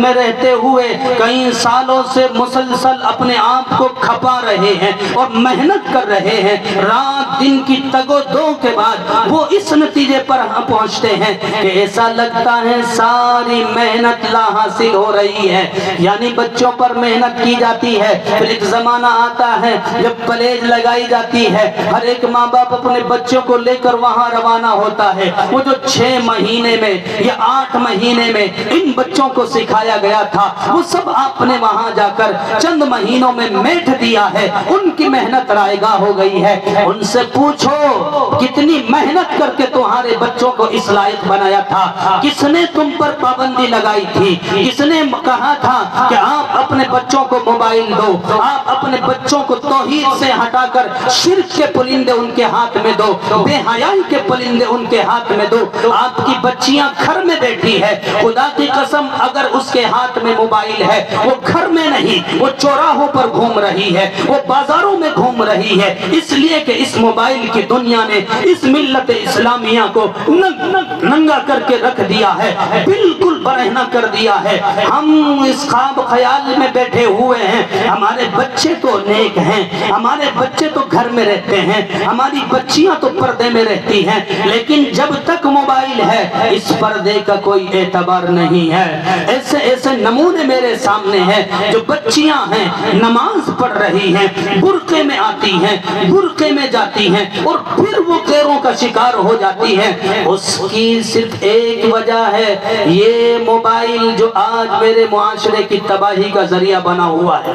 میں رہتے ہوئے کئی سالوں سے مسلسل اپنے آپ کو کھپا رہے ہیں اور محنت کر رہے ہیں، رات دن کی تگ و دو کے بعد وہ اس نتیجے پر پہنچتے ہیں کہ ایسا لگتا ہے ساری محنت لا حاصل ہو رہی ہے۔ یعنی بچوں پر محنت کی جاتی ہے، پھر ایک زمانہ آتا ہے جب پلیج لگائی جاتی ہے، ہر ایک ماں باپ اپنے بچوں کو لے کر وہاں روانہ ہوتا ہے۔ وہ جو 6 مہینے میں یا 8 مہینے میں ان بچوں کو سکھایا گیا تھا وہ سب آپ نے وہاں جا کر چند مہینوں میں میٹھ دیا ہے، ان کی محنت رائے گاہ ہو گئی ہے۔ ان سے پوچھو کتنی محنت کر کے تمہارے بچوں کو اس لائق بنایا تھا، کس نے تم پر پابندی لگائی تھی، کس نے کہا تھا کہ آپ اپنے بچوں کو موبائل دو، آپ اپنے بچوں کو توحید سے ہٹا کر شرک کے پرندے ان کے ہاتھ میں دو، بے حیائی کے پرندے ان کے ہاتھ میں دو۔ آپ کی بچیاں گھر میں بیٹھی ہے، خدا کی قسم اگر اس کے ہاتھ میں موبائل ہے وہ گھر میں نہیں، وہ چوراہوں پر گھوم رہی ہے، وہ بازاروں میں گھوم رہی ہے، اس لیے کہ اس موبائل کی دنیا نے اس ملت اسلامیہ کو ننگا کر کے رکھ دیا ہے، بالکل برہنہ کر دیا ہے۔ ہم اس خواب خیال میں بیٹھے ہوئے ہیں ہمارے بچے تو نیک ہیں، ہمارے بچے تو گھر میں رہتے ہیں، ہماری بچیاں تو پردے میں رہتی ہیں، لیکن جب تک موبائل ہے اس پردے کا کوئی اعتبار نہیں ہے۔ ایسے ایسے نمونے میرے سامنے ہیں جو بچیاں ہیں نماز پڑھ رہی ہیں، برقعے میں آتی ہیں، برقعے میں جاتی ہیں اور پھر وہ غیروں کا شکار ہو جاتی ہیں۔ اس کی صرف ایک وجہ ہے یہ موبائل جو آج میرے معاشرے کی تباہی کا ذریعہ بنا ہوا ہے۔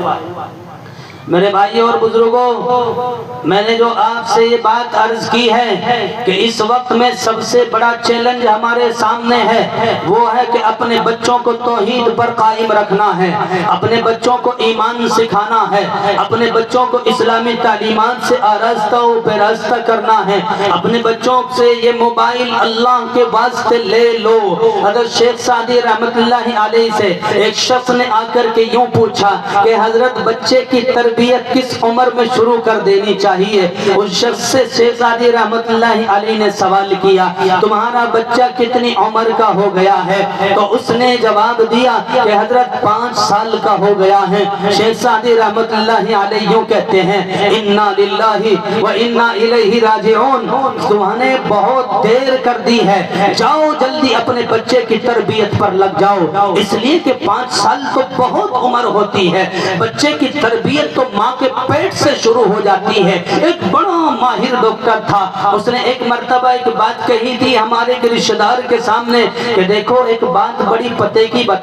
میرے بھائیوں اور بزرگوں، میں نے جو آپ سے یہ بات عرض کی ہے کہ اس وقت میں سب سے بڑا چیلنج ہمارے سامنے ہے وہ ہے کہ اپنے بچوں کو توحید پر قائم رکھنا ہے، اپنے بچوں کو ایمان سکھانا ہے، اپنے بچوں کو اسلامی تعلیمات سے آراستہ و پیراستہ کرنا ہے، اپنے بچوں سے یہ موبائل اللہ کے واسطے لے لو۔ حضرت شیخ سعدی رحمت اللہ علیہ سے ایک شخص نے آ کر کے یوں پوچھا کہ حضرت بچے کی تربیت کس عمر میں شروع کر دینی چاہیے؟ اس شخص سے شیخ سعدی رحمت اللہ علیہ نے سوال کیا تمہارا بچہ کتنی عمر کا ہو گیا ہے؟ تو اس نے جواب دیا کہ حضرت 5 سال کا ہو گیا ہے۔ شیخ سعدی رحمت اللہ علیہ یوں کہتے ہیں انا للہ و انا الیہ راجعون، تمہوں نے بہت دیر کر دی ہے، جاؤ جلدی اپنے بچے کی تربیت پر لگ جاؤ، اس لیے کہ 5 سال تو بہت عمر ہوتی ہے، بچے کی تربیت تو ماں کے پیٹ سے شروع ہو جاتی ہے۔ ایک بڑا ماہر ڈاکٹر تھا، اس نے ایک مرتبہ ایک بات کہی تھی ہمارے رشتہ دار کے سامنے کہ دیکھو ایک بات بڑی پتے کی بتا